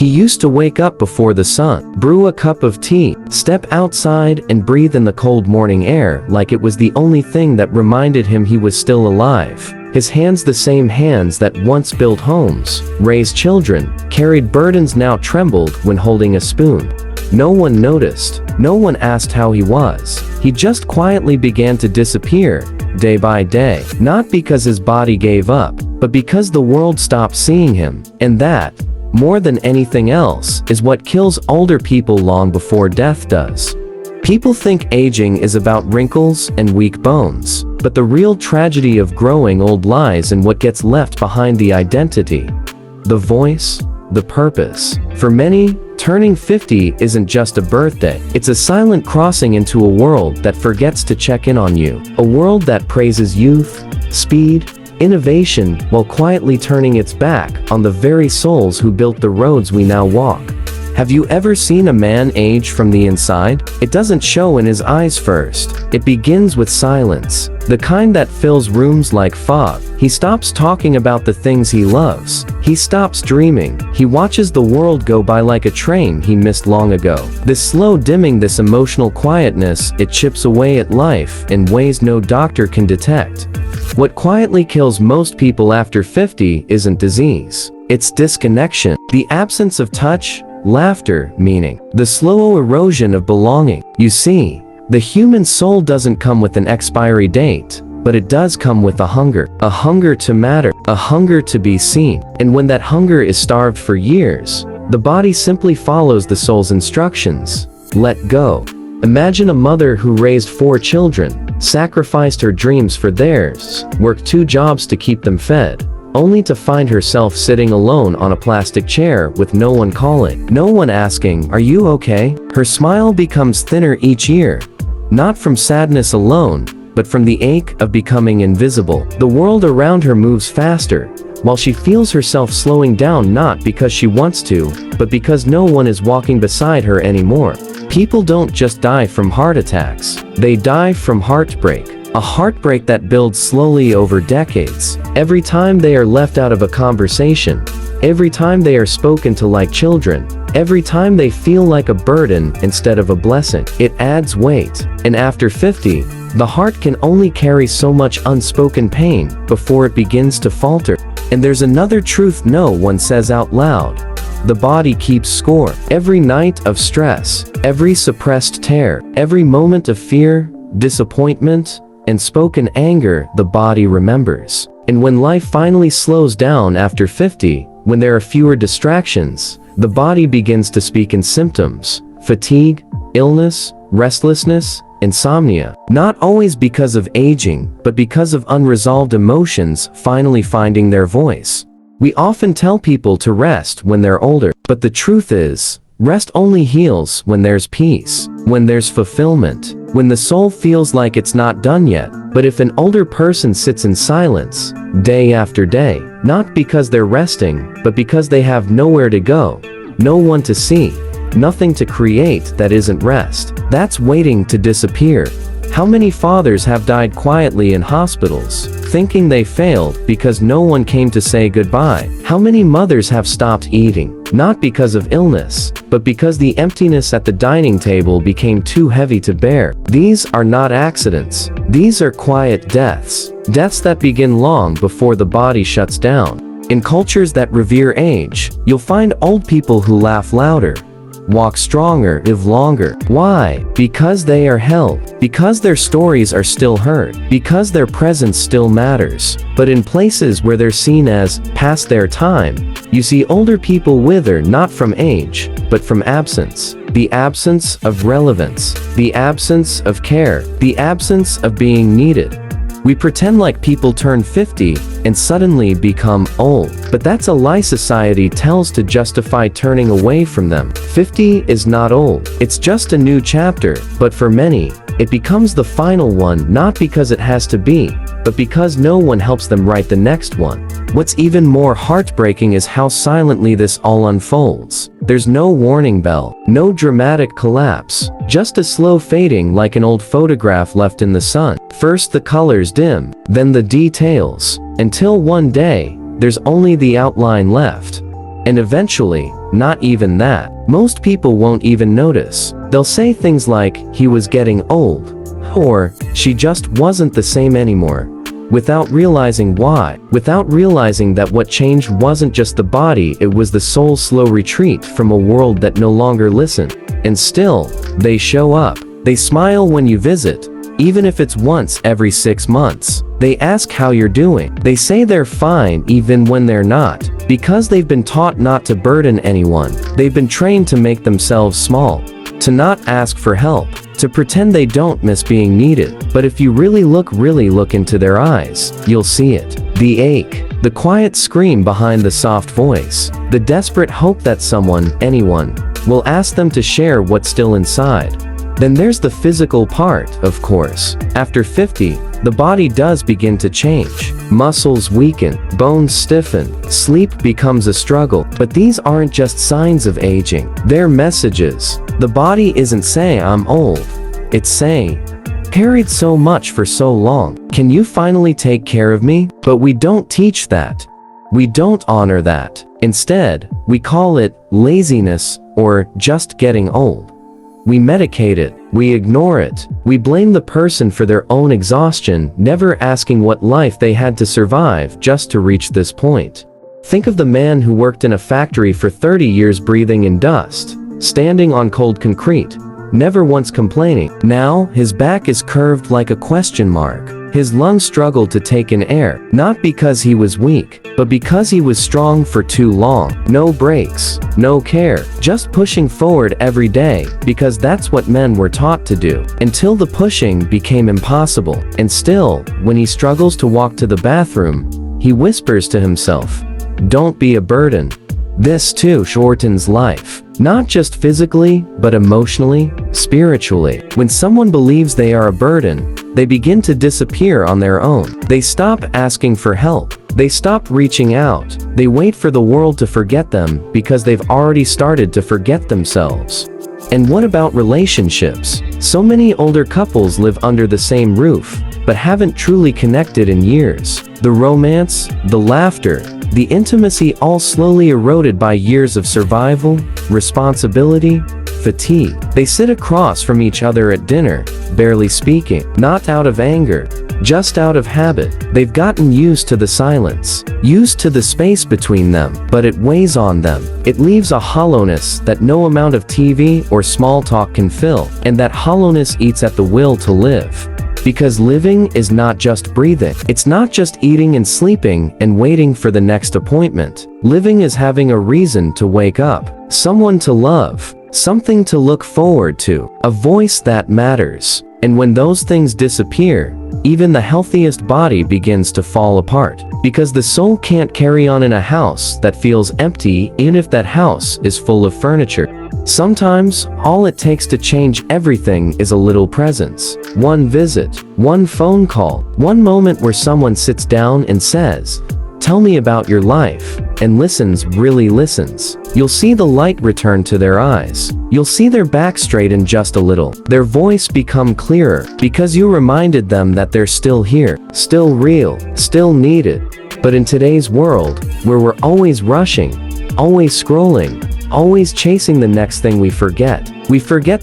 He used to wake up before the sun, brew a cup of tea, step outside and breathe in the cold morning air like it was the only thing that reminded him he was still alive. His hands, the same hands that once built homes, raised children, carried burdens, now trembled when holding a spoon. No one noticed. No one asked how he was. He just quietly began to disappear, day by day. Not because his body gave up, but because the world stopped seeing him. And that, more than anything else, is what kills older people long before death does. People think aging is about wrinkles and weak bones, but the real tragedy of growing old lies in what gets left behind: the identity, the voice, the purpose. For many, turning 50 isn't just a birthday. It's a silent crossing into a world that forgets to check in on you. A world that praises youth, speed, innovation, while quietly turning its back on the very souls who built the roads we now walk. Have you ever seen a man age from the inside? It doesn't show in his eyes first. It begins with silence, the kind that fills rooms like fog. He stops talking about the things he loves. He stops dreaming. He watches the world go by like a train he missed long ago. This slow dimming, this emotional quietness, it chips away at life in ways no doctor can detect. What quietly kills most people after 50 isn't disease. It's disconnection. The absence of touch, laughter, meaning. The slow erosion of belonging. You see, the human soul doesn't come with an expiry date, but it does come with a hunger to matter, a hunger to be seen. And when that hunger is starved for years, the body simply follows the soul's instructions. Let go. Imagine a mother who raised 4 children, sacrificed her dreams for theirs, worked 2 jobs to keep them fed, only to find herself sitting alone on a plastic chair with no one calling, no one asking, "Are you okay?" Her smile becomes thinner each year, not from sadness alone, but from the ache of becoming invisible. The world around her moves faster, while she feels herself slowing down, not because she wants to, but because no one is walking beside her anymore. People don't just die from heart attacks, they die from heartbreak. A heartbreak that builds slowly over decades. Every time they are left out of a conversation, every time they are spoken to like children, every time they feel like a burden instead of a blessing, it adds weight. And after 50, the heart can only carry so much unspoken pain before it begins to falter. And there's another truth no one says out loud. The body keeps score. Every night of stress, every suppressed tear, every moment of fear, disappointment, and spoken anger, the body remembers. And when life finally slows down after 50, when there are fewer distractions, the body begins to speak in symptoms: fatigue, illness, restlessness, insomnia. Not always because of aging, but because of unresolved emotions finally finding their voice. We often tell people to rest when they're older, but the truth is, rest only heals when there's peace, when there's fulfillment, when the soul feels like it's not done yet. But if an older person sits in silence, day after day, not because they're resting, but because they have nowhere to go, no one to see, nothing to create, that isn't rest. That's waiting to disappear. How many fathers have died quietly in hospitals, thinking they failed because no one came to say goodbye? How many mothers have stopped eating, not because of illness, but because the emptiness at the dining table became too heavy to bear? These are not accidents. These are quiet deaths. Deaths that begin long before the body shuts down. In cultures that revere age, you'll find old people who laugh louder, walk stronger, live longer. Why? Because they are held. Because their stories are still heard. Because their presence still matters. But in places where they're seen as past their time, you see older people wither not from age, but from absence. The absence of relevance. The absence of care. The absence of being needed. We pretend like people turn 50 and suddenly become old. But that's a lie society tells to justify turning away from them. 50 is not old. It's just a new chapter. But for many, it becomes the final one, not because it has to be, but because no one helps them write the next one. What's even more heartbreaking is how silently this all unfolds. There's no warning bell, no dramatic collapse, just a slow fading like an old photograph left in the sun. First the colors dim, then the details, until one day, there's only the outline left. And eventually, not even that. Most people won't even notice. They'll say things like, he was getting old, or she just wasn't the same anymore, without realizing why, without realizing that what changed wasn't just the body, it was the soul's slow retreat from a world that no longer listened. And still, they show up. They smile when you visit, even if it's once every 6 months. They ask how you're doing. They say they're fine even when they're not, because they've been taught not to burden anyone. They've been trained to make themselves small, to not ask for help, to pretend they don't miss being needed. But if you really look into their eyes, you'll see it. The ache, the quiet scream behind the soft voice, the desperate hope that someone, anyone, will ask them to share what's still inside. Then there's the physical part, of course. After 50, the body does begin to change. Muscles weaken, bones stiffen, sleep becomes a struggle. But these aren't just signs of aging. They're messages. The body isn't saying I'm old. It's saying, carried so much for so long. Can you finally take care of me? But we don't teach that. We don't honor that. Instead, we call it laziness or just getting old. We medicate it, we ignore it, we blame the person for their own exhaustion, never asking what life they had to survive just to reach this point. Think of the man who worked in a factory for 30 years breathing in dust, standing on cold concrete, never once complaining. Now, his back is curved like a question mark. His lungs struggled to take in air, not because he was weak, but because he was strong for too long. No breaks, no care, just pushing forward every day, because that's what men were taught to do, until the pushing became impossible. And still, when he struggles to walk to the bathroom, he whispers to himself, "Don't be a burden." This too shortens life. Not just physically, but emotionally, spiritually. When someone believes they are a burden, they begin to disappear on their own. They stop asking for help. They stop reaching out. They wait for the world to forget them because they've already started to forget themselves. And what about relationships? So many older couples live under the same roof, but haven't truly connected in years. The romance, the laughter, the intimacy all slowly eroded by years of survival, responsibility, fatigue. They sit across from each other at dinner, barely speaking, not out of anger, just out of habit. They've gotten used to the silence, used to the space between them, but it weighs on them. It leaves a hollowness that no amount of TV or small talk can fill, and that hollowness eats at the will to live. Because living is not just breathing. It's not just eating and sleeping and waiting for the next appointment. Living is having a reason to wake up, someone to love, something to look forward to, a voice that matters. And when those things disappear, even the healthiest body begins to fall apart. Because the soul can't carry on in a house that feels empty, even if that house is full of furniture. Sometimes, all it takes to change everything is a little presence. One visit, one phone call, one moment where someone sits down and says, "Tell me about your life," and listens, really listens. You'll see the light return to their eyes. You'll see their back straighten just a little. Their voice become clearer, because you reminded them that they're still here, still real, still needed. But in today's world, where we're always rushing, always scrolling, always chasing the next thing, we forget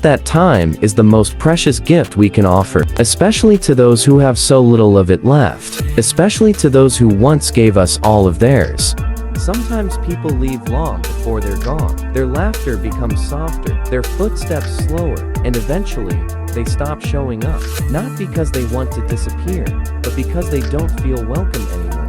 that time is the most precious gift we can offer, especially to those who have so little of it left, especially to those who once gave us all of theirs. Sometimes people leave long before they're gone. Their laughter becomes softer, their footsteps slower, and eventually, they stop showing up. Not because they want to disappear, but because they don't feel welcome anymore.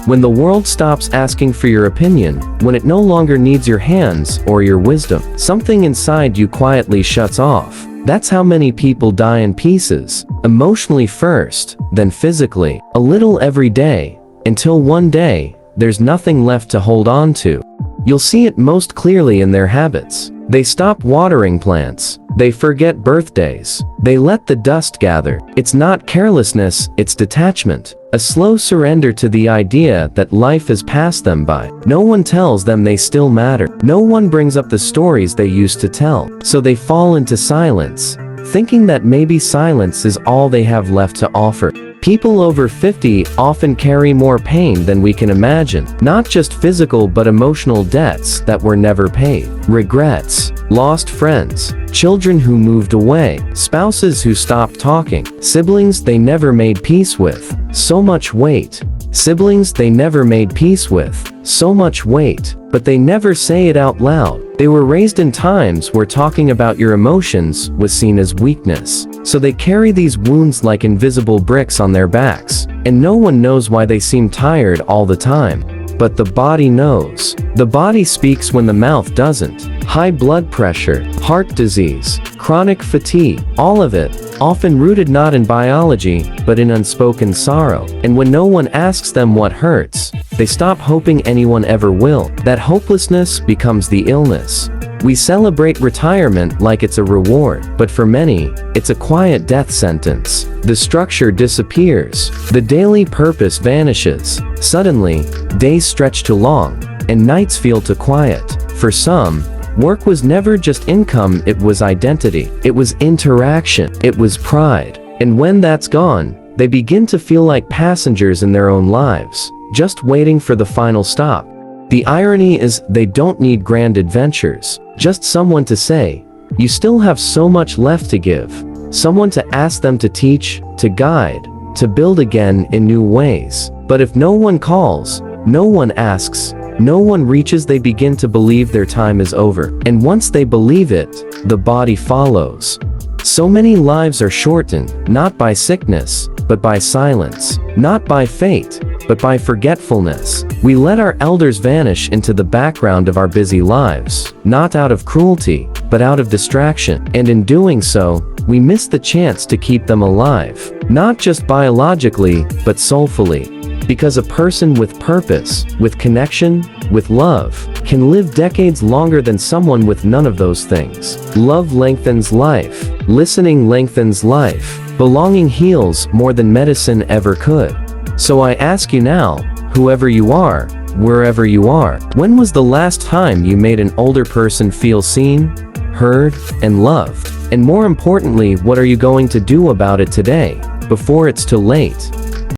When the world stops asking for your opinion, when it no longer needs your hands or your wisdom, something inside you quietly shuts off. That's how many people die in pieces, emotionally first, then physically, a little every day, until one day, there's nothing left to hold on to. You'll see it most clearly in their habits. They stop watering plants. They forget birthdays. They let the dust gather. It's not carelessness, it's detachment. A slow surrender to the idea that life has passed them by. No one tells them they still matter. No one brings up the stories they used to tell. So they fall into silence, thinking that maybe silence is all they have left to offer. People over 50 often carry more pain than we can imagine, not just physical but emotional debts that were never paid. Regrets, lost friends, children who moved away, spouses who stopped talking, siblings they never made peace with. So much weight. Siblings they never made peace with. So much weight. But they never say it out loud. They were raised in times where talking about your emotions was seen as weakness. So they carry these wounds like invisible bricks on their backs. And no one knows why they seem tired all the time. But the body knows. The body speaks when the mouth doesn't. High blood pressure, heart disease, chronic fatigue, all of it, often rooted not in biology, but in unspoken sorrow. And when no one asks them what hurts, they stop hoping anyone ever will. That hopelessness becomes the illness. We celebrate retirement like it's a reward, but for many, it's a quiet death sentence. The structure disappears. The daily purpose vanishes. Suddenly, days stretch too long, and nights feel too quiet. For some, work was never just income, it was identity. It was interaction. It was pride. And when that's gone, they begin to feel like passengers in their own lives, just waiting for the final stop. The irony is they don't need grand adventures, just someone to say, "You still have so much left to give." Someone to ask them to teach, to guide, to build again in new ways. But if no one calls, no one asks, no one reaches, they begin to believe their time is over. And once they believe it, the body follows. So many lives are shortened, not by sickness, but by silence. Not by fate, but by forgetfulness. We let our elders vanish into the background of our busy lives, not out of cruelty, but out of distraction. And in doing so, we miss the chance to keep them alive, not just biologically, but soulfully. Because a person with purpose, with connection, with love, can live decades longer than someone with none of those things. Love lengthens life. Listening lengthens life. Belonging heals more than medicine ever could. So I ask you now, whoever you are, wherever you are, when was the last time you made an older person feel seen, heard, and loved? And more importantly, what are you going to do about it today, before it's too late?